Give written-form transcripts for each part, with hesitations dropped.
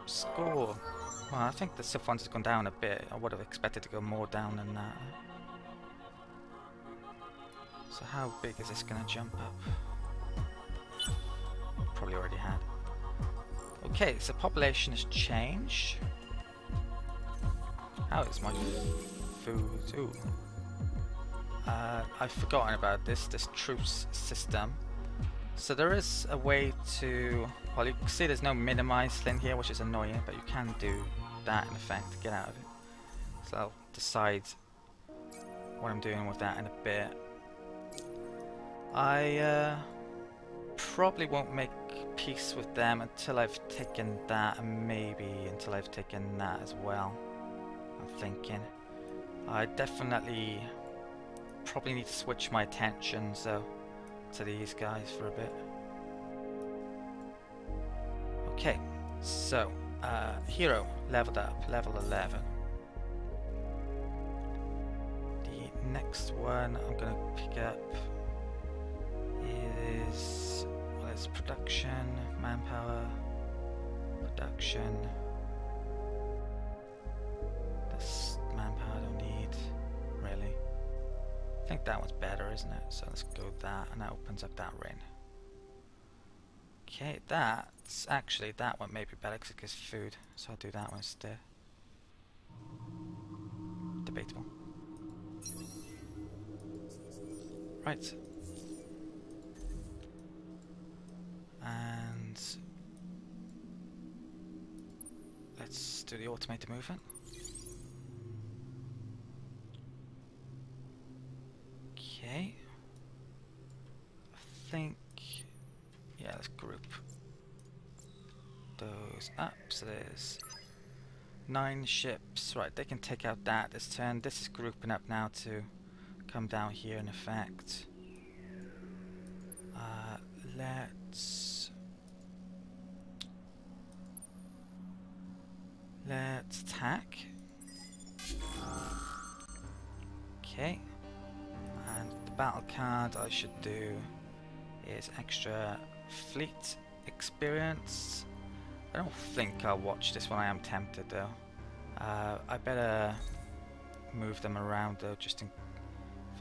Score. Well, I think the Civ ones has gone down a bit. I would have expected to go more down than that. So how big is this going to jump up? Probably already had. Okay, so population has changed. How is my food? Ooh. I've forgotten about this truce system. So there is a way to, well, you can see there's no minimize thing here, which is annoying, but you can do that in effect to get out of it. So I'll decide what I'm doing with that in a bit. I probably won't make peace with them until I've taken that, and maybe until I've taken that as well. I'm thinking. I definitely probably need to switch my attentions though to these guys for a bit. Okay, so hero leveled up, level 11. The next one I'm gonna pick up is, well, it's production, manpower, production. This manpower I don't need, really. I think that one's better, isn't it? So let's go with that, and that opens up that ring. Okay, that's actually, that one may be better because it gives food, so I'll do that one instead. Debatable. Right. And let's do the automated movement. Okay. I think, yeah, let's group those up. So there's 9 ships. Right, they can take out that this turn. This is grouping up now to come down here in effect. Let's attack. Okay. And the battle card I should do is extra fleet experience. I don't think I'll watch this one. I am tempted though. I better move them around though, just for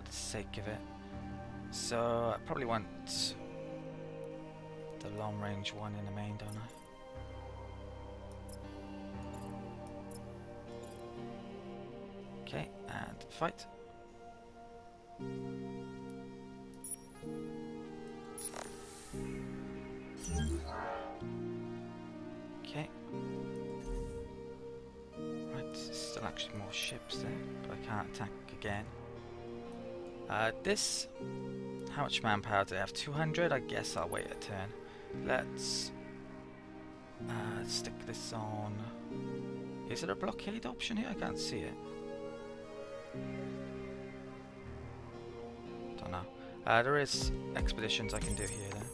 the sake of it. So I probably want the long range one in the main, don't I? Okay, and fight. Okay. Right, there's still actually more ships there, but I can't attack again. This, how much manpower do they have? 200? I guess I'll wait a turn. Let's stick this on. Is there a blockade option here? I can't see it. Don't know. There is expeditions I can do here though.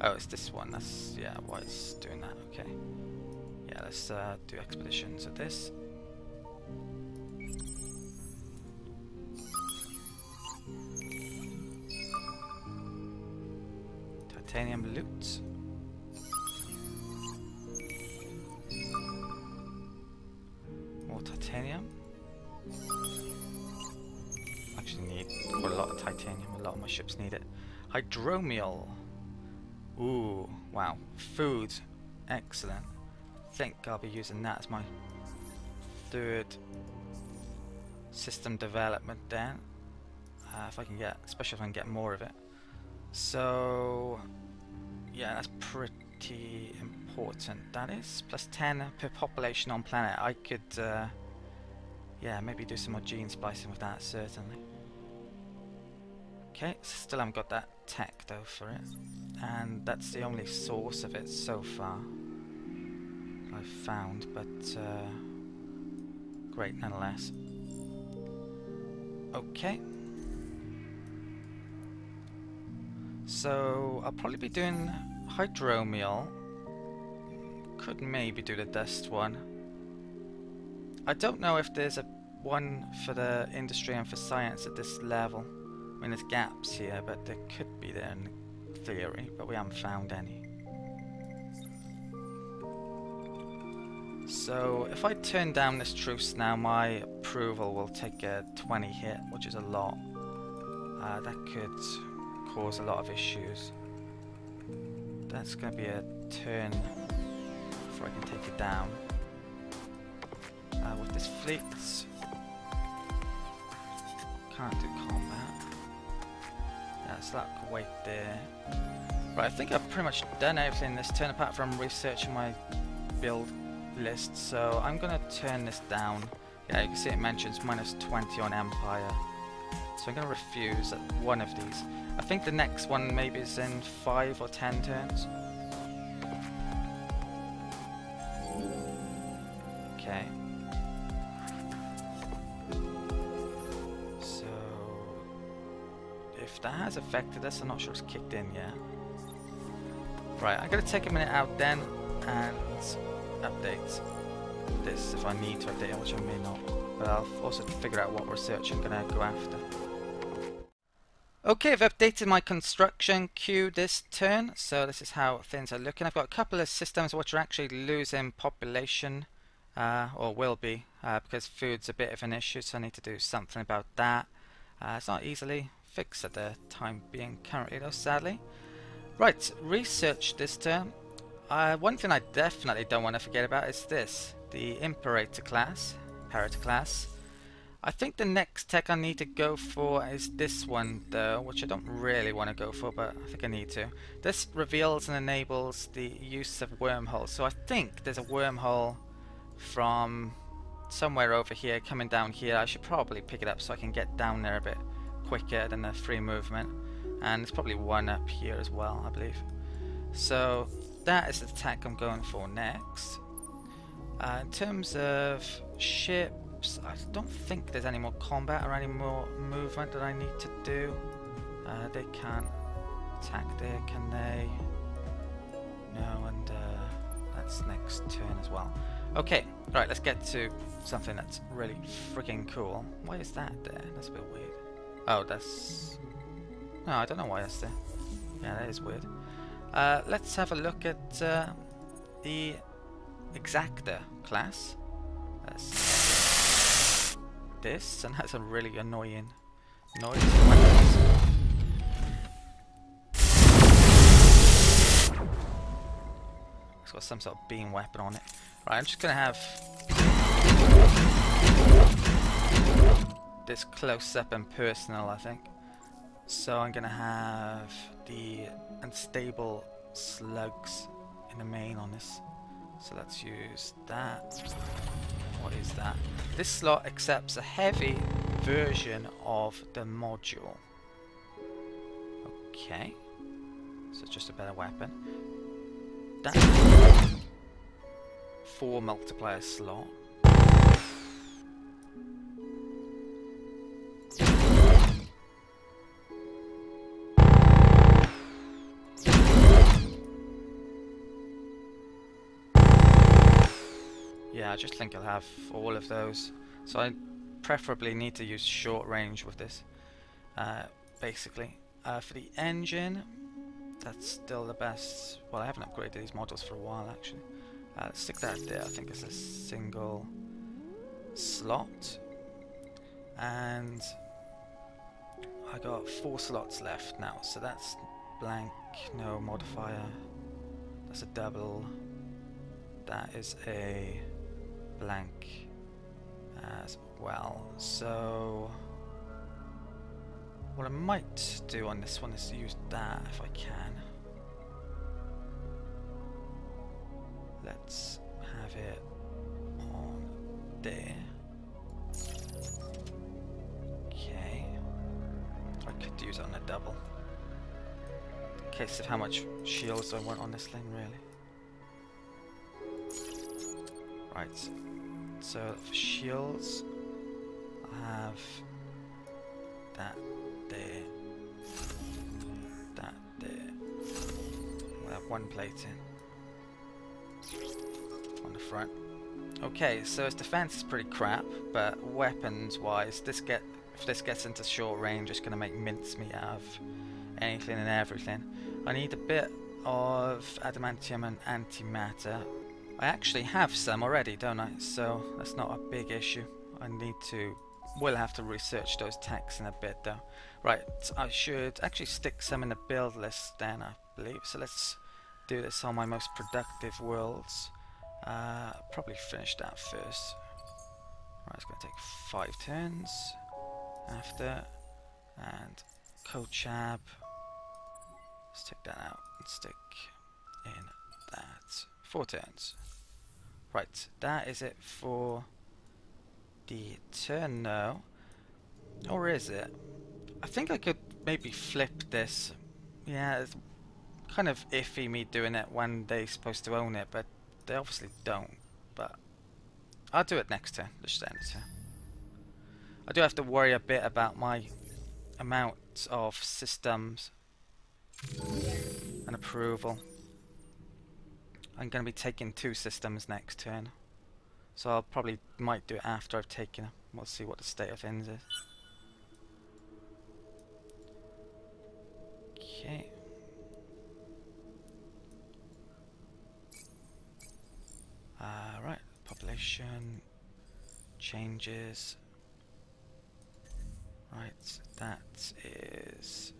Oh, it's this one. That's, yeah, why it's doing that. Okay. Yeah, let's do expeditions at this. Titanium loot. More titanium. Actually need quite a lot of titanium. A lot of my ships need it. Hydromial. Ooh, wow. Food. Excellent. I think I'll be using that as my third system development then. If I can get, especially if I can get more of it. So, yeah, that's pretty important. That is plus 10 per population on planet. I could, yeah, maybe do some more gene splicing with that, certainly. Okay, still haven't got that tech though for it, and that's the only source of it so far I've found, but great nonetheless. Okay. So I'll probably be doing hydromial. Could maybe do the dust one. I don't know if there's a one for the industry and for science at this level. I mean, there's gaps here, but there could be there in the theory, but we haven't found any. So if I turn down this truce now, my approval will take a 20 hit, which is a lot. That could cause a lot of issues. That's going to be a turn before I can take it down. With this fleet, can't do combat. Yeah, so that could wait there. Right, I think I've pretty much done everything this turn apart from researching my build list, so I'm going to turn this down. Yeah, you can see it mentions -20 on Empire. So I'm going to refuse at one of these. I think the next one maybe is in 5 or 10 turns. Okay. So if that has affected us, I'm not sure it's kicked in yet. Right, I'm going to take a minute out then and update this if I need to update it, which I may not. But I'll also figure out what research I'm going to go after. Okay, I've updated my construction queue this turn, so this is how things are looking. I've got a couple of systems which are actually losing population, or will be, because food's a bit of an issue, so I need to do something about that. It's not easily fixed at the time being currently though, sadly. Right, research this turn. One thing I definitely don't want to forget about is this, the Imperator class. I think the next tech I need to go for is this one though, which I don't really want to go for, but I think I need to. This reveals and enables the use of wormholes, so I think there's a wormhole from somewhere over here coming down here. I should probably pick it up so I can get down there a bit quicker than the free movement, and there's probably one up here as well, I believe. So that is the tech I'm going for next. In terms of ships, I don't think there's any more combat or any more movement that I need to do. They can't attack there, can they? No, and that's next turn as well. Okay, right, let's get to something that's really freaking cool. Why is that there? That's a bit weird. Oh, that's... No, I don't know why that's there. Yeah, that is weird. Let's have a look at the Exactor class. That's this, and that's a really annoying noise. It's got some sort of beam weapon on it. Right, I'm just gonna have this close up and personal, I think. So I'm gonna have the unstable slugs in the main on this. So let's use that. What is that? This slot accepts a heavy version of the module. Okay. So it's just a better weapon. That 4 multiplier slot. Yeah, I just think I'll have all of those. So I preferably need to use short range with this, basically. For the engine, that's still the best. Well, I haven't upgraded these models for a while, actually. Let's stick that there. I think it's a single slot. And I got 4 slots left now, so that's blank, no modifier. That's a double. That is a blank as well. So what I might do on this one is use that if I can. Let's have it on there. Okay. I could use it on a double. In case of how much shields I want on this thing, really. Right, so for shields, I have that there, that there. We'll have 1 plate in on the front. Okay, so its defense is pretty crap, but weapons-wise, if this gets into short range, it's going to make mincemeat out of anything and everything. I need a bit of adamantium and antimatter. I actually have some already, don't I? So that's not a big issue. Will have to research those techs in a bit though. Right, I should actually stick some in the build list then, I believe. So let's do this on my most productive worlds. Probably finish that first. Right, it's going to take 5 turns after. And Cochab. Let's take that out and stick in that. 4 turns. Right, that is it for the turn now. Or is it? I think I could maybe flip this. Yeah, it's kind of iffy me doing it when they're supposed to own it, but they obviously don't. But I'll do it next turn. Let's just end it here. I do have to worry a bit about my amount of systems and approval. I'm going to be taking 2 systems next turn, so I'll probably might do it after I've taken them. We'll see what the state of things is. Okay. Right, population changes. Right, that is...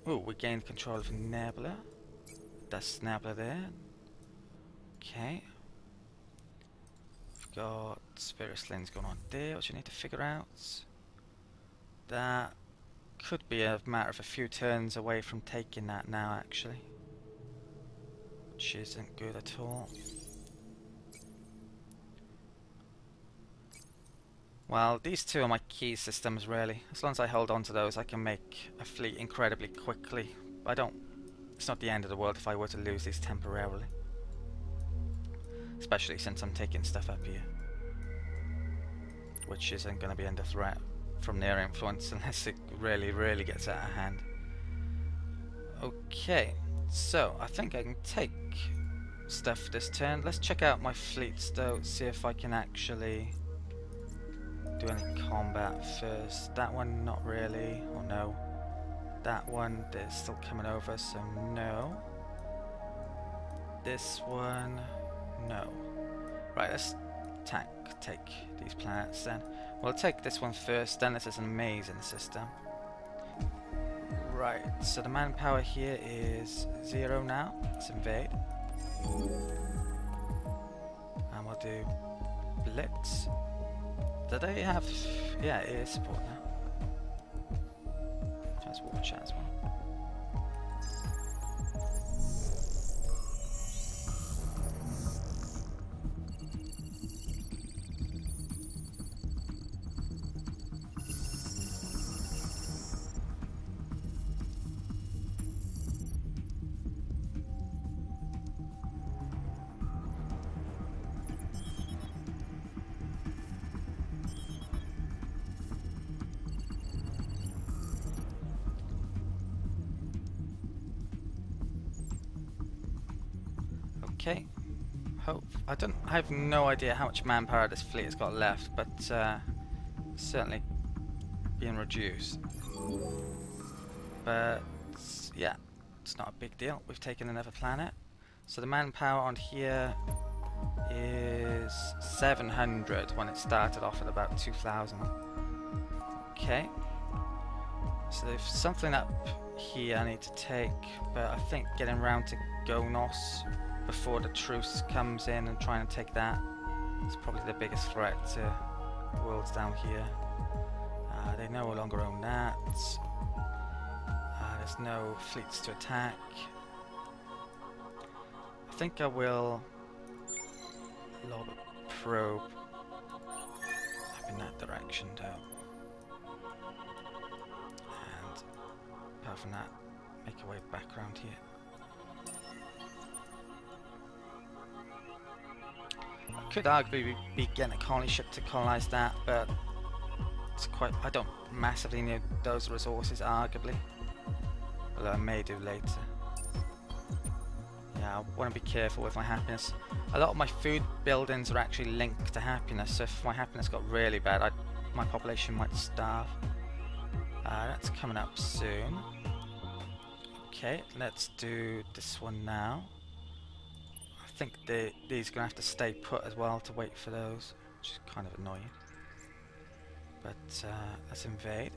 Oh, we gained control of Nebula. That's Nebula there. Okay. We've got various lanes going on there, which I need to figure out. That could be a matter of a few turns away from taking that now, actually. Which isn't good at all. Well, these 2 are my key systems, really. As long as I hold on to those, I can make a fleet incredibly quickly. It's not the end of the world if I were to lose these temporarily. Especially since I'm taking stuff up here. Which isn't going to be under threat from their influence unless it really, really gets out of hand. Okay, so I think I can take stuff this turn. Let's check out my fleets though, see if I can actually do any combat first. That one, not really. Oh no. That one, they're still coming over, so no. This one, no. Right, let's take these planets then. We'll take this one first, then this is an amazing system. Right, so the manpower here is 0 now. Let's invade. And we'll do Blitz. Do they have... yeah, air support now. Let's watch that as well. Okay. I have no idea how much manpower this fleet has got left, but certainly being reduced. But yeah, it's not a big deal. We've taken another planet. So the manpower on here is 700 when it started off at about 2000. Okay. So there's something up here I need to take, but I think getting around to Gonos before the truce comes in and trying to take that is probably the biggest threat to worlds down here. They no longer own that. There's no fleets to attack. I think I will lob a probe up in that direction though. And apart from that, make our way back around here. I could arguably be getting a colony ship to colonize that, but it's quite... I don't massively need those resources, arguably. Although I may do later. Yeah, I want to be careful with my happiness. A lot of my food buildings are actually linked to happiness, so if my happiness got really bad, my population might starve. That's coming up soon. Okay, let's do this one now. I think these are going to have to stay put as well to wait for those, which is kind of annoying. But let's invade.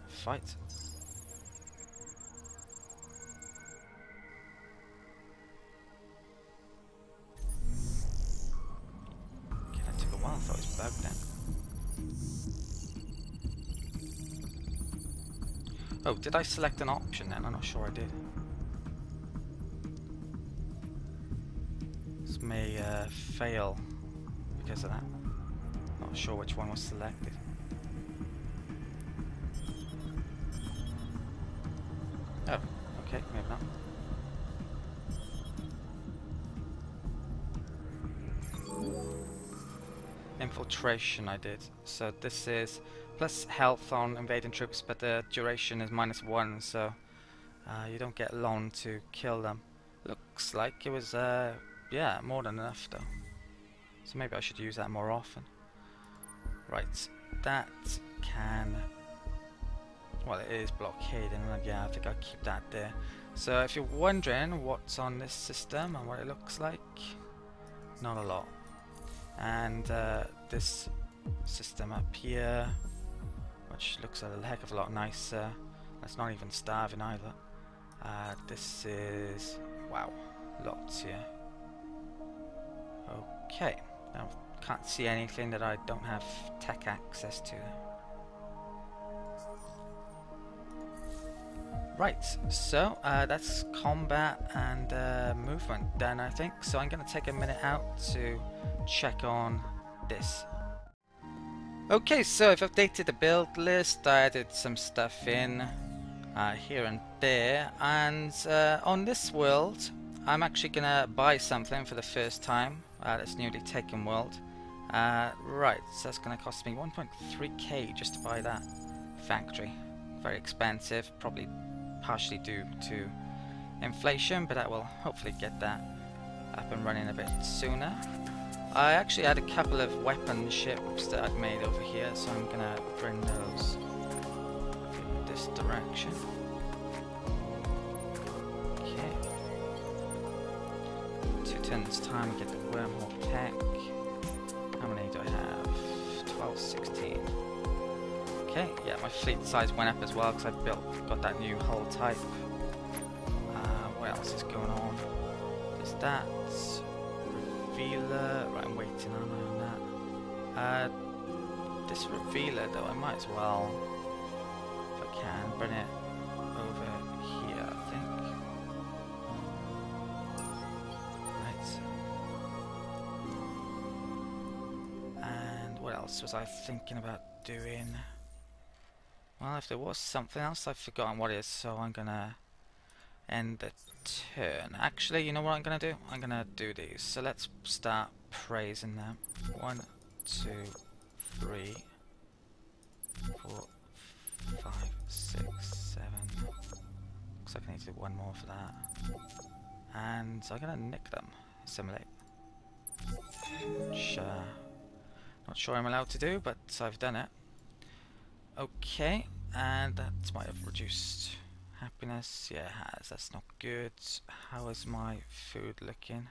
Fight. Okay, that took a while. I thought it was bugged then. Oh, did I select an option then? I'm not sure I did. This may fail because of that. Not sure which one was selected. Oh, okay, maybe not. Infiltration I did. So this is plus health on invading troops, but the duration is -1, so you don't get long to kill them. Looks like it was, yeah, more than enough though. So maybe I should use that more often. Right, that can... Well, it is blockading, and yeah, I think I'll keep that there. So if you're wondering what's on this system and what it looks like, not a lot. And this system up here, which looks a heck of a lot nicer. That's not even starving either. This is... wow, lots here. Okay, now can't see anything that I don't have tech access to. Right, so that's combat and movement done, I think. So I'm going to take a minute out to check on this. Okay, so I've updated the build list. I added some stuff in here and there, and on this world I'm actually going to buy something for the first time. This newly taken world. Right, so that's going to cost me 1.3k just to buy that factory. Very expensive, probably partially due to inflation, but that will hopefully get that up and running a bit sooner. I actually had a couple of weapon ships that I'd made over here, so I'm gonna bring those in this direction. Okay. 2 turns time to get the wormhole tech. How many do I have? 12, 16. Okay, yeah, my fleet size went up as well because I got that new hull type. What else is going on? There's that revealer. Right, I'm waiting on that. This revealer though, I might as well, if I can, bring it over here, I think. Right. And what else was I thinking about doing? Well, if there was something else, I've forgotten what it is, so I'm gonna end the turn. Actually, you know what I'm gonna do? I'm gonna do these. So let's start praising them. 1, 2, 3, 4, 5, 6, 7. Looks like I need to do one more for that. And I'm gonna nick them. Assimilate. Sure. Not sure I'm allowed to do, but I've done it. Okay, and that might have reduced happiness. Yeah, it has. That's not good. How is my food looking?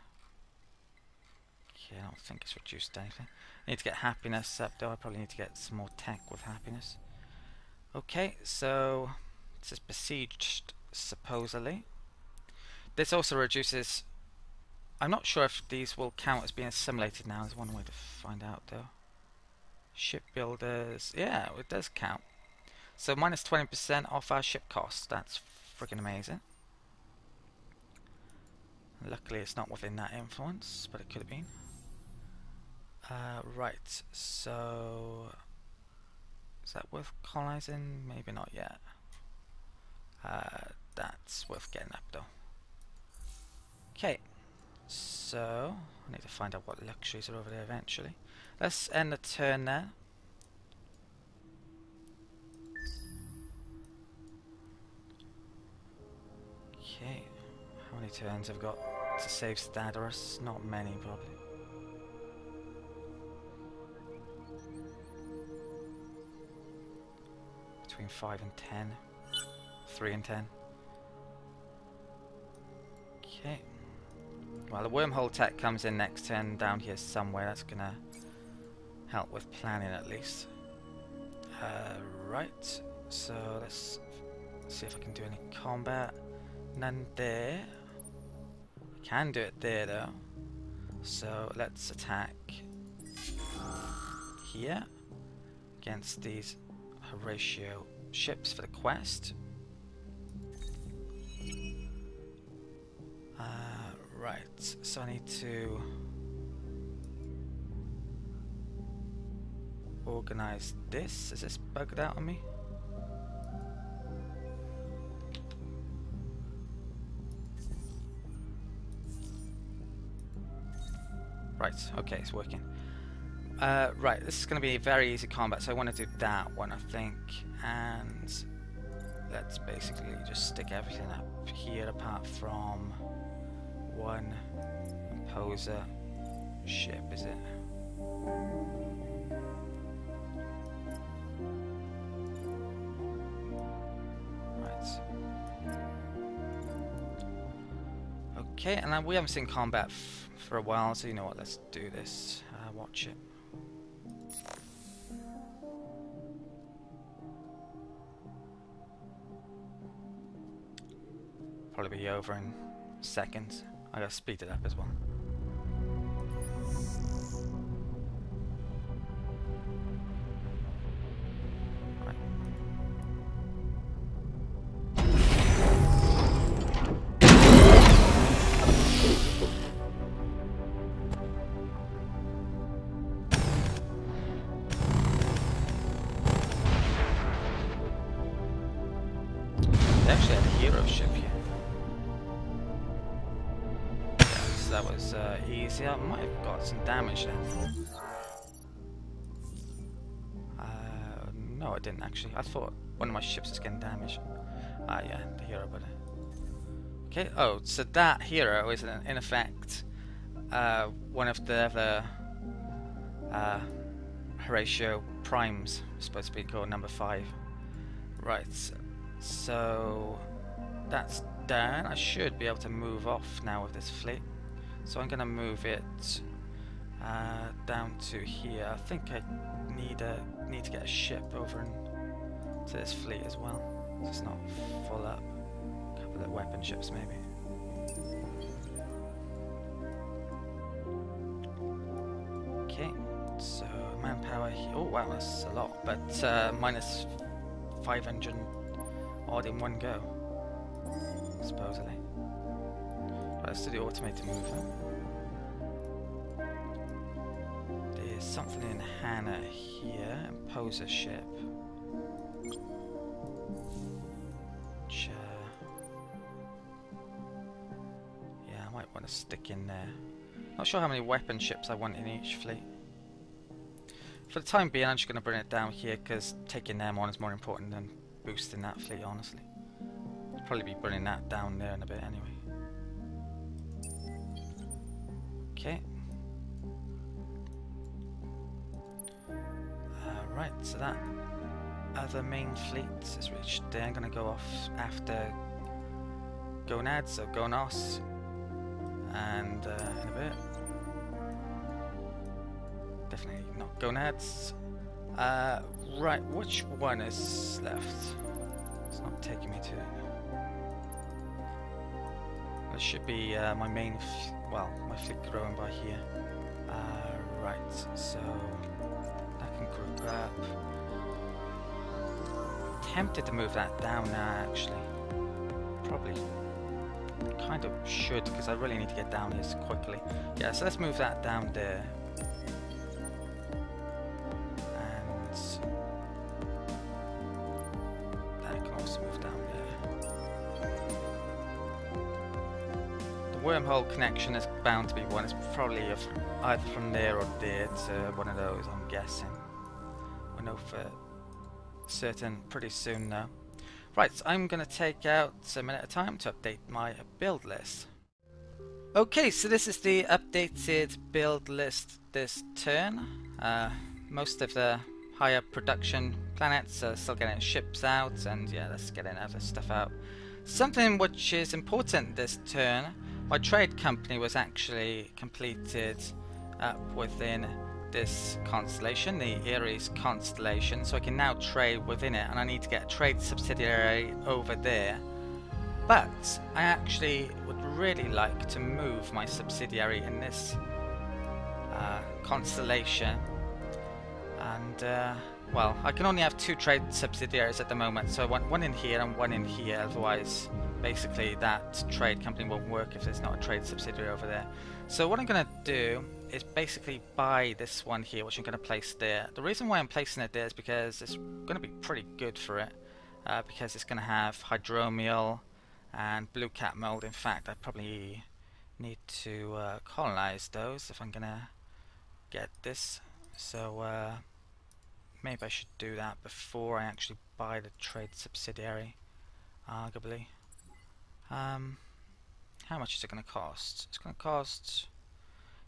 Okay, I don't think it's reduced anything. I need to get happiness up though. I probably need to get some more tech with happiness. Okay, so this is besieged supposedly. This also reduces... I'm not sure if these will count as being assimilated now. There's one way to find out though. Shipbuilders, yeah, it does count. So minus 20% off our ship costs. That's freaking amazing. Luckily it's not within that influence, but it could have been. Right, so is that worth colonizing? Maybe not yet. That's worth getting up though. Okay, so I need to find out what luxuries are over there eventually. Let's end the turn there. Okay, how many turns have I got to save Stadaris? Not many, probably. Between 5 and 10. 3 and 10. Okay. Well, the wormhole tech comes in next turn down here somewhere. That's gonna help with planning at least. Right. So let's see if I can do any combat. None there. I can do it there though. So let's attack here against these Horatio ships for the quest. Right, so I need to organize this. Is this bugged out on me? Right, okay, it's working. Right, this is going to be very easy combat, so I want to do that one, I think. And let's basically just stick everything up here apart from one poser ship, is it? Right. Okay, and we haven't seen combat for a while, so you know what, let's do this. Watch it. Probably be over in seconds. I gotta speed it up as well. Right. They actually had a hero ship here. That was easy. I might have got some damage then. No, I didn't actually. I thought one of my ships was getting damaged. Ah, yeah, the hero, but okay. Oh, so that hero is in effect one of the other Horatio primes, supposed to be called number 5. Right. So that's done. I should be able to move off now with this fleet. So I'm going to move it down to here. I think I need to get a ship over to this fleet as well. So it's not full up. A couple of weapon ships maybe. Okay, so manpower here. Oh wow, that's a lot. But minus 500 odd in one go, supposedly. Let's do the automated mover. There's something in Hannah here. Impose a ship. Which, yeah, I might want to stick in there. Not sure how many weapon ships I want in each fleet. For the time being, I'm just going to bring it down here because taking them on is more important than boosting that fleet, honestly. I'll probably be bringing that down there in a bit anyway. Okay. Right, so that other main fleet is reached there. I'm going to go off after Gonads, or Gonos, and in a bit. Definitely not Gonads. Right, which one is left? It's not taking me to it. It should be my main, my fleet growing by here. Right, so that can group up. Tempted to move that down now, actually. Probably kind of should, because I really need to get down here quickly. Yeah, so let's move that down there. And that can also move down there. The wormhole connection is bound to be one. It's probably either from there or there to one of those, I'm guessing. We'll know for certain pretty soon now. Right, so I'm going to take out a minute at a time to update my build list. Okay, so this is the updated build list this turn. Most of the higher production planets, still getting ships out, and yeah, let's get other stuff out. Something which is important this turn, my trade company was actually completed up within this constellation, the Aries constellation, so I can now trade within it, and I need to get a trade subsidiary over there. But I actually would really like to move my subsidiary in this constellation, and well, I can only have 2 trade subsidiaries at the moment, so I want one in here and one in here, otherwise basically that trade company won't work if there's not a trade subsidiary over there. So what I'm going to do is basically buy this one here, which I'm going to place there. The reason why I'm placing it there is because it's going to be pretty good for it, because it's going to have hydromial and blue cat mold. In fact, I probably need to colonize those if I'm going to get this. So maybe I should do that before I actually buy the trade subsidiary, arguably. How much is it going to cost? It's going to cost...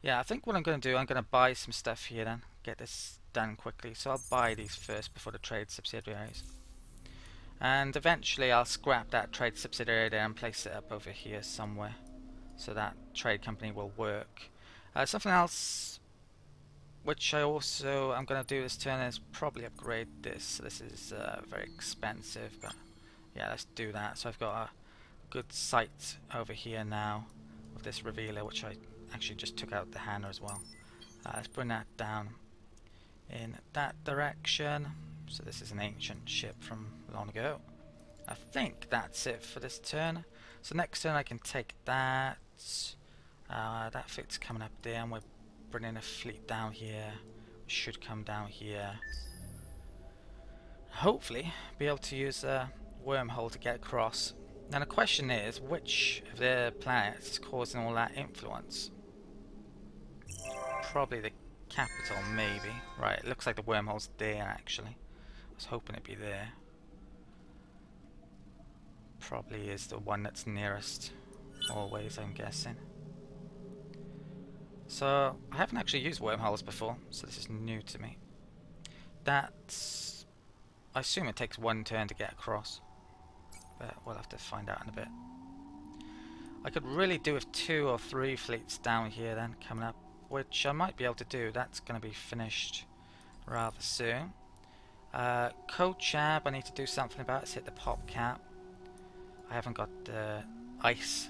Yeah, I think what I'm going to do, I'm going to buy some stuff here then, get this done quickly. So I'll buy these first before the trade subsidiaries. And eventually I'll scrap that trade subsidiary there and place it up over here somewhere, so that trade company will work. Something else which I'm going to do this turn is probably upgrade this. This is very expensive, but yeah, let's do that. So I've got a good sight over here now with this revealer, which I actually just took out the hammer as well. Let's bring that down in that direction. So this is an ancient ship from long ago. I think that's it for this turn. So next turn I can take that. That fleet's coming up there, and we're bringing a fleet down here. We should come down here. Hopefully be able to use a wormhole to get across. Now the question is, which of the planets is causing all that influence? Probably the capital, maybe. Right, it looks like the wormhole's there actually. I was hoping it'd be there. Probably is the one that's nearest, always, I'm guessing. So, I haven't actually used wormholes before, so this is new to me. That's... I assume it takes 1 turn to get across, but we'll have to find out in a bit. I could really do with 2 or 3 fleets down here then, coming up, which I might be able to do. That's going to be finished rather soon. Coachab, I need to do something about. Let's hit the pop cap. I haven't got the ice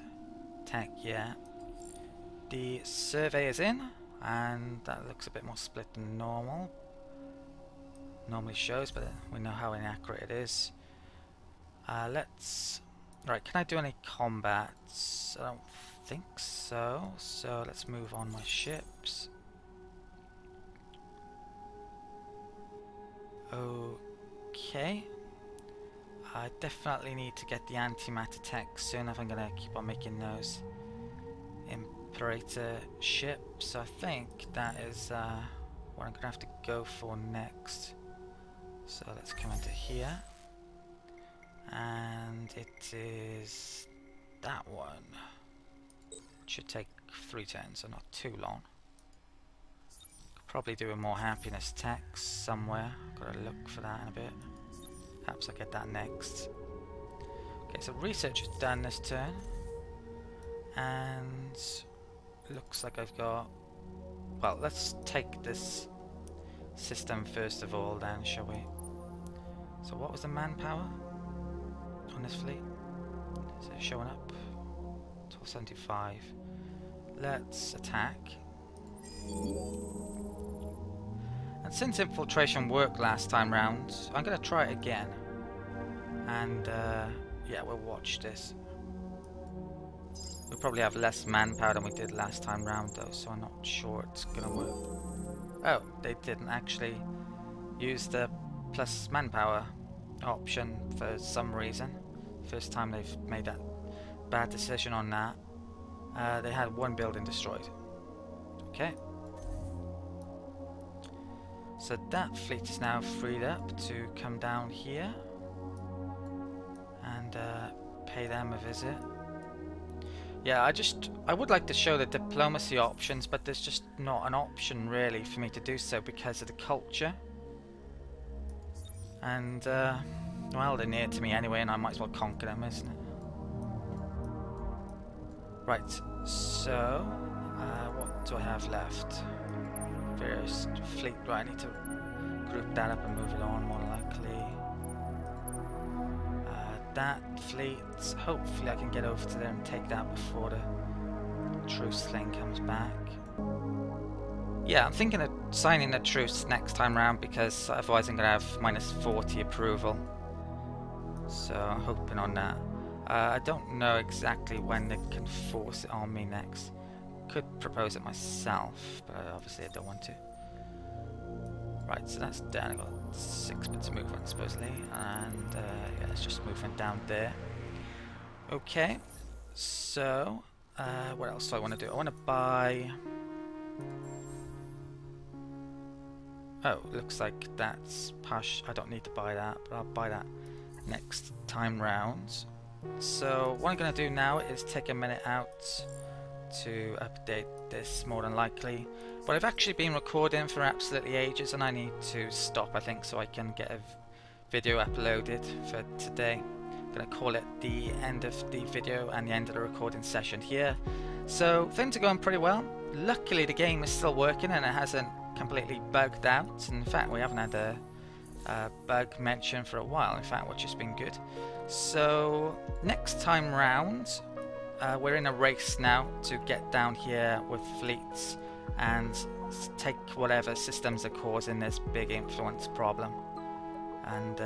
tech yet. The survey is in, and that looks a bit more split than normal. Normally shows, but we know how inaccurate it is. Right, can I do any combats? I don't think so. So let's move on my ships. Okay. I definitely need to get the antimatter tech soon if I'm going to keep on making those Imperator ships. I think that is what I'm going to have to go for next. So let's come into here. And it is that one. It should take 3 turns, so not too long. Could probably do a more happiness tax somewhere. Got to look for that in a bit. Perhaps I get that next. Okay, so research is done this turn. And looks like I've got... Well, let's take this system first of all then, shall we? So what was the manpower on this fleet? Is it showing up? 1275. Let's attack. And since infiltration worked last time round, I'm going to try it again. And yeah, we'll watch this. We probably have less manpower than we did last time round though, so I'm not sure it's going to work. Oh, they didn't actually use the plus manpower option for some reason. First time they've made that bad decision on that. They had 1 building destroyed. Okay. So that fleet is now freed up to come down here and pay them a visit. Yeah, I would like to show the diplomacy options, but there's just not an option really for me to do so because of the culture. And, well, they're near to me anyway, and I might as well conquer them, isn't it? Right, so, what do I have left? First fleet, right, I need to group that up and move it on, more likely. That fleet, hopefully I can get over to there and take that before the truce thing comes back. Yeah, I'm thinking of signing a truce next time round, because otherwise I'm going to have -40 approval. So I'm hoping on that. I don't know exactly when they can force it on me next. Could propose it myself, but obviously I don't want to. Right, so that's done. I've got 6 bits of movement supposedly, and yeah, let's just move it down there. Okay, so what else do I want to do? I want to buy... Oh, looks like that's Pash. I don't need to buy that, but I'll buy that next time round. So what I'm going to do now is take a minute out to update this, more than likely. But I've actually been recording for absolutely ages, and I need to stop, I think, so I can get a video uploaded for today. I'm going to call it the end of the video and the end of the recording session here. So things are going pretty well. Luckily the game is still working and it hasn't completely bugged out. In fact, we haven't had a bug mention for a while, in fact, which has been good. So next time round, we're in a race now to get down here with fleets and take whatever systems are causing this big influence problem. And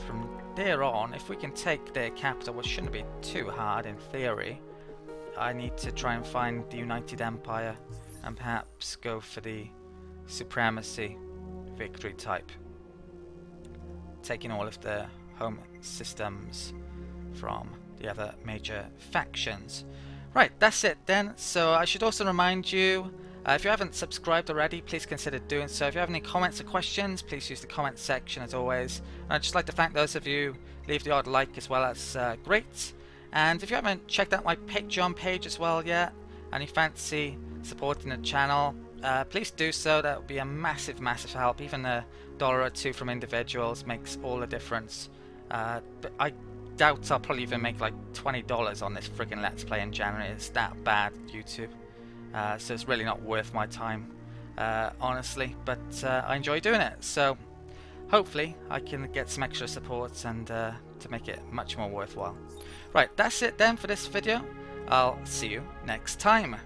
from there on, if we can take their capital, which shouldn't be too hard in theory, I need to try and find the United Empire and perhaps go for the supremacy victory type, taking all of the home systems from the other major factions. Right, that's it then. So I should also remind you, if you haven't subscribed already, please consider doing so. If you have any comments or questions, please use the comment section as always. And I'd just like to thank those of you who leave the odd like as well, that's great. And if you haven't checked out my Patreon page as well yet, and you fancy supporting the channel, please do so. That would be a massive, massive help. Even $1 or $2 from individuals makes all the difference. But I doubt I'll probably even make like $20 on this friggin' Let's Play in January. It's that bad, YouTube. So it's really not worth my time, honestly. But I enjoy doing it. So hopefully I can get some extra support and to make it much more worthwhile. Right, that's it then for this video. I'll see you next time.